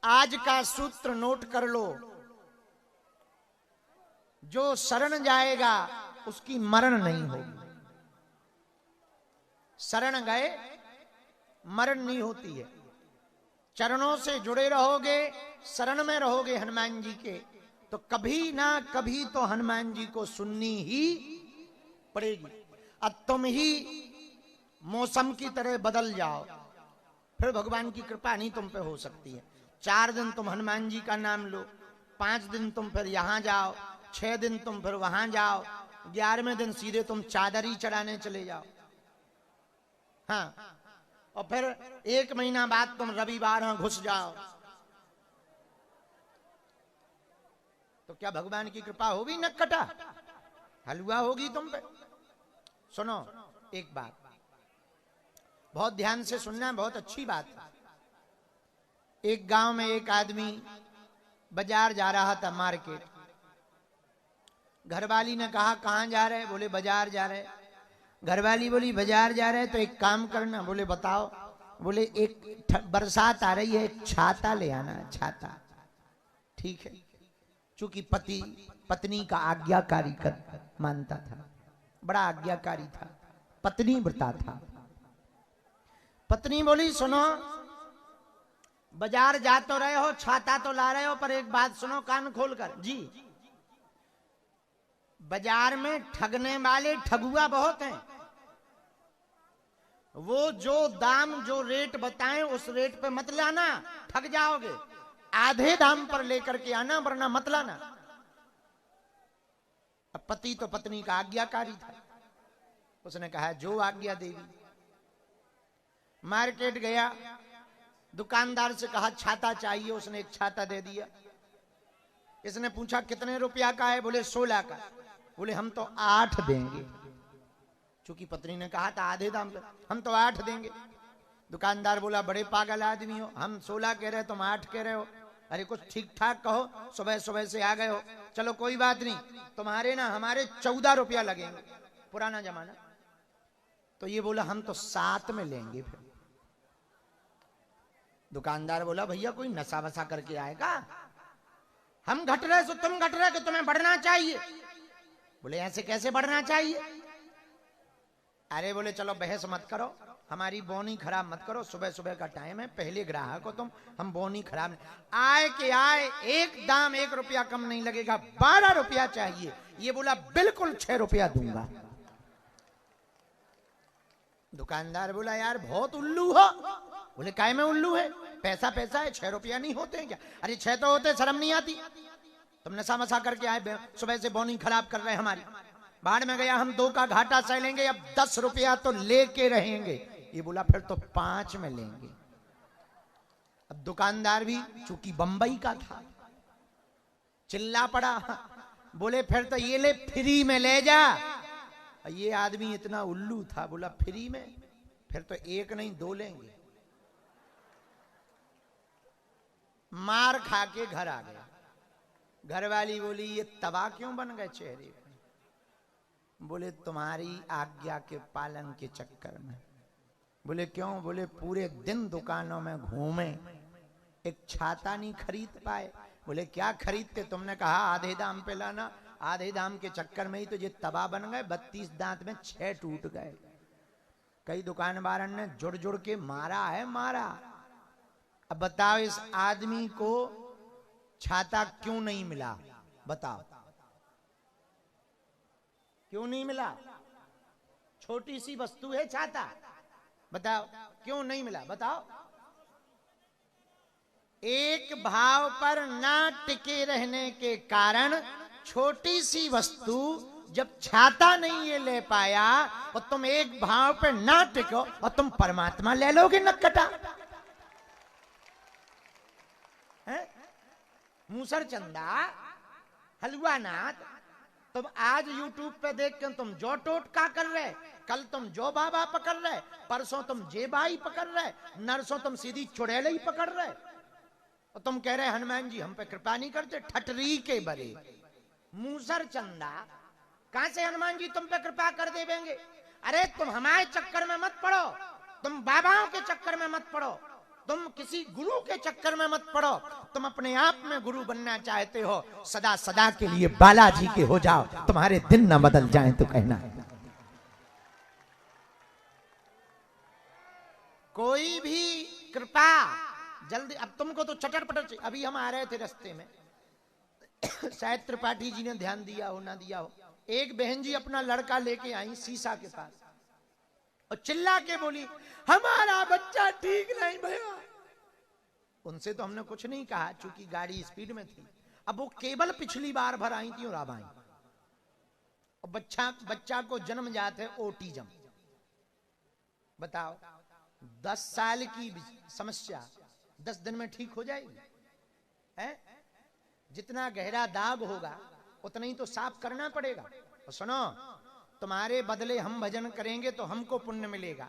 आज का सूत्र नोट कर लो, जो शरण जाएगा उसकी मरण नहीं होगी। शरण गए मरण नहीं होती है। चरणों से जुड़े रहोगे, शरण में रहोगे हनुमान जी के, तो कभी ना कभी तो हनुमान जी को सुननी ही पड़ेगी। अब तुम ही मौसम की तरह बदल जाओ, फिर भगवान की कृपा नहीं तुम पे हो सकती है। 4 दिन तुम हनुमान जी का नाम लो, 5 दिन तुम फिर यहां जाओ, 6 दिन तुम फिर वहां जाओ, 11वें दिन सीधे तुम चादर ही चढ़ाने चले जाओ। हाँ, और फिर 1 महीना बाद तुम रविवार वहां घुस जाओ, तो क्या भगवान की कृपा होगी? नक्कटा हलवा होगी तुम पे। सुनो एक बात, बहुत ध्यान से सुनना, बहुत अच्छी बात है। एक गांव में एक आदमी बाजार जा रहा था, मार्केट। घरवाली ने कहा कहां जा रहे? बोले बाजार जा रहे। घरवाली बोली बाजार जा रहे तो एक काम करना। बोले बताओ। बोले एक बरसात आ रही है, एक छाता ले आना। छाता ठीक है, चूंकि पति पत्नी का आज्ञाकारी कर मानता था, बड़ा आज्ञाकारी था, पत्नी व्रता था। पत्नी बोली सुनो, बाजार जा तो रहे हो, छाता तो ला रहे हो, पर एक बात सुनो कान खोलकर। जी, बाजार में ठगने वाले ठगुआ बहुत हैं। वो जो दाम जो रेट बताएं उस रेट पे मत लाना, ठग जाओगे। आधे दाम पर लेकर के आना, वरना मत लाना। अब पति तो पत्नी का आज्ञाकारी था, उसने कहा जो आज्ञा देगी। मार्केट गया, दुकानदार से कहा छाता चाहिए, उसने एक छाता दे दिया। इसने पूछा कितने रुपया का है? बोले 16 का। बोले हम तो 8 देंगे। चूंकि पत्नी ने कहा था आधे दाम पे, हम तो 8 देंगे। दुकानदार बोला बड़े पागल आदमी हो, हम 16 कह रहे तुम 8 कह रहे हो। अरे कुछ ठीक ठाक कहो, सुबह सुबह से आ गए हो। चलो कोई बात नहीं, तुम्हारे ना हमारे 14 रुपया लगेंगे, पुराना जमाना। तो ये बोला हम तो 7 में लेंगे। फिर दुकानदार बोला भैया कोई नशा वसा करके आएगा? हम घट रहे सो तुम घट रहे कि तुम्हें बढ़ना चाहिए। बोले ऐसे कैसे बढ़ना चाहिए? अरे बोले चलो बहस मत करो, हमारी बोनी खराब मत करो, सुबह सुबह का टाइम है, पहले ग्राहक हो तुम, हम बोनी खराब नहीं। आए के आए एक दाम 1 रुपया कम नहीं लगेगा, 12 रुपया चाहिए। ये बोला बिल्कुल 6 रुपया दूंगा। दुकानदार बोला यार बहुत उल्लू हो। बोले काय में उल्लू है, पैसा पैसा है, 6 रुपया नहीं होते हैं क्या? अरे 6 तो होते, शर्म नहीं आती? तुम नशा मसा करके आए, सुबह से बोनी खराब कर रहे हैं हमारी। बाढ़ में गया, हम 2 का घाटा सह लेंगे, अब 10 रुपया तो लेके रहेंगे। ये बोला फिर तो 5 में लेंगे। अब दुकानदार भी चूंकि बंबई का था, चिल्ला पड़ा। बोले फिर तो ये ले, फ्री में ले जा। ये आदमी इतना उल्लू था, बोला फ्री में? फिर तो 1 नहीं 2 लेंगे। मार खा के घर आ गया। घरवाली बोली ये तबाह क्यों बन गए चेहरे? बोले तुम्हारी आज्ञा के पालन के चक्कर में। बोले क्यों? बोले पूरे दिन दुकानों में घूमे, एक छाता नहीं खरीद पाए। बोले क्या खरीदते? तुमने कहा आधे दाम पे लाना, आधे दाम के चक्कर में ही तो ये तबाह बन गए। 32 दांत में 6 टूट गए। कई दुकानदार ने जुड़ जुड़ के मारा है, मारा। अब बताओ इस आदमी को छाता क्यों नहीं मिला? बताओ क्यों नहीं मिला? छोटी सी वस्तु है छाता, बताओ क्यों नहीं मिला? बताओ। एक भाव पर ना टिके रहने के कारण छोटी सी वस्तु जब छाता नहीं ये ले पाया, और तुम एक भाव पर ना टिको और तुम परमात्मा ले लोगे नक्कटा। मूसर चंदा हलवा नाथ, तुम आज यूट्यूब पे देख के तुम जो टोटका कर रहे, कल तुम जो बाबा पकड़ रहे, परसों तुम जे बाई पकड़ रहे, नरसों तुम सीधी चुड़ैल ही पकड़ रहे, और तुम कह रहे हनुमान जी हम पे कृपा नहीं करते। ठटरी के बरे मूसर चंदा, कहां से हनुमान जी तुम पे कृपा कर देंगे? अरे तुम हमारे चक्कर में मत पड़ो, तुम बाबाओं के चक्कर में मत पड़ो, तुम किसी गुरु के चक्कर में मत पड़ो। तुम अपने आप में गुरु बनना चाहते हो, सदा सदा के लिए बालाजी के हो जाओ, तुम्हारे दिन न बदल जाएं तो कहना। कोई भी कृपा जल्दी, अब तुमको तो चटर पटर चाहिए। अभी हम आ रहे थे रास्ते में, शायद त्रिपाठी जी ने ध्यान दिया हो ना दिया हो, एक बहन जी अपना लड़का लेके आई शीशा के पास और चिल्ला के बोली हमारा बच्चा ठीक नहीं भैया। उनसे तो हमने कुछ नहीं कहा चूंकि गाड़ी स्पीड में थी। अब वो केवल पिछली बार भर आई थी और अब आई, और बच्चा को जन्म जाते है ओटिज्म। बताओ 10 साल की समस्या 10 दिन में ठीक हो जाएगी है? जितना गहरा दाग होगा उतना ही तो साफ करना पड़ेगा। और सुनो, तुम्हारे बदले हम भजन करेंगे तो हमको पुण्य मिलेगा,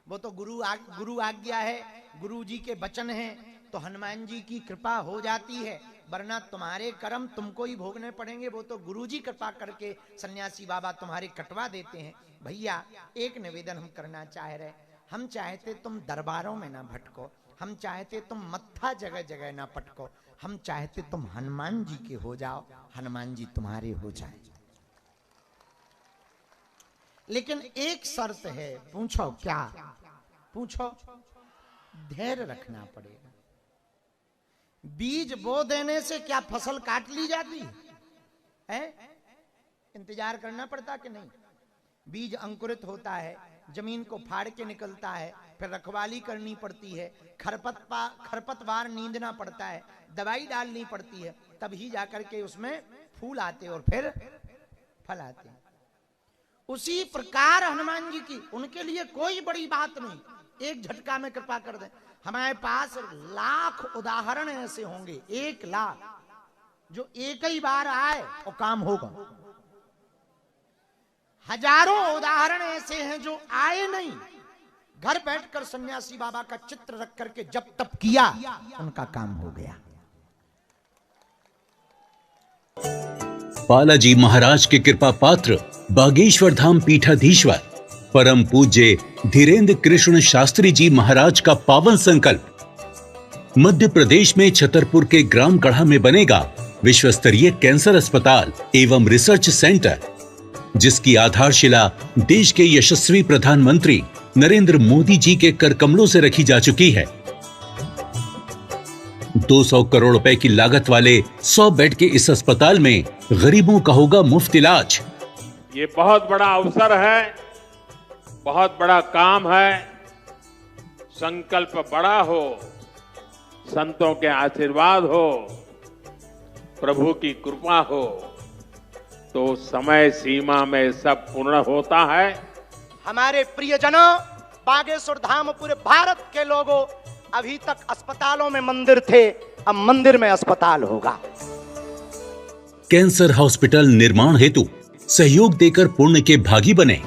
वो तो गुरु आज्ञा है, गुरु जी के वचन हैं, तो हनुमान जी की कृपा हो जाती है, वरना तुम्हारे कर्म तुमको ही भोगने पड़ेंगे। वो तो गुरु जी कृपा करके सन्यासी बाबा तुम्हारे कटवा देते हैं। भैया एक निवेदन हम करना चाह रहे, हम चाहते तुम दरबारों में ना भटको, हम चाहते तुम मत्था जगह जगह ना पटको, हम चाहते तुम हनुमान जी के हो जाओ, हनुमान जी तुम्हारे हो जाए। लेकिन एक शर्त है, पूछो क्या? पूछो। धैर्य रखना पड़ेगा। बीज बो देने से क्या फसल काट ली जाती है? इंतजार करना पड़ता कि नहीं? बीज अंकुरित होता है, जमीन को फाड़ के निकलता है, फिर रखवाली करनी पड़ती है, खरपतवार नींदना पड़ता है, दवाई डालनी पड़ती है, तभी जाकर के उसमें फूल आते और फिर फल आते। उसी प्रकार हनुमान जी की, उनके लिए कोई बड़ी बात नहीं, एक झटका में कृपा कर दे। हमारे पास लाख उदाहरण ऐसे होंगे, 1 लाख, जो एक ही बार आए और काम होगा। हजारों उदाहरण ऐसे हैं जो आए नहीं, घर बैठकर सन्यासी बाबा का चित्र रख करके जब तप किया उनका काम हो गया। बालाजी महाराज के कृपा पात्र बागेश्वर धाम पीठाधीश्वर परम पूज्य धीरेन्द्र कृष्ण शास्त्री जी महाराज का पावन संकल्प। मध्य प्रदेश में छतरपुर के ग्राम गढ़ा में बनेगा विश्व स्तरीय कैंसर अस्पताल एवं रिसर्च सेंटर, जिसकी आधारशिला देश के यशस्वी प्रधानमंत्री नरेंद्र मोदी जी के कर कमलों से रखी जा चुकी है। 200 करोड़ रुपए की लागत वाले 100 बेड के इस अस्पताल में गरीबों का होगा मुफ्त इलाज। ये बहुत बड़ा अवसर है, बहुत बड़ा काम है। संकल्प बड़ा हो, संतों के आशीर्वाद हो, प्रभु की कृपा हो, तो समय सीमा में सब पूर्ण होता है। हमारे प्रियजनों, बागेश्वर धाम पूरे भारत के लोगों, अभी तक अस्पतालों में मंदिर थे, अब मंदिर में अस्पताल होगा। कैंसर हॉस्पिटल निर्माण हेतु सहयोग देकर पुण्य के भागी बने।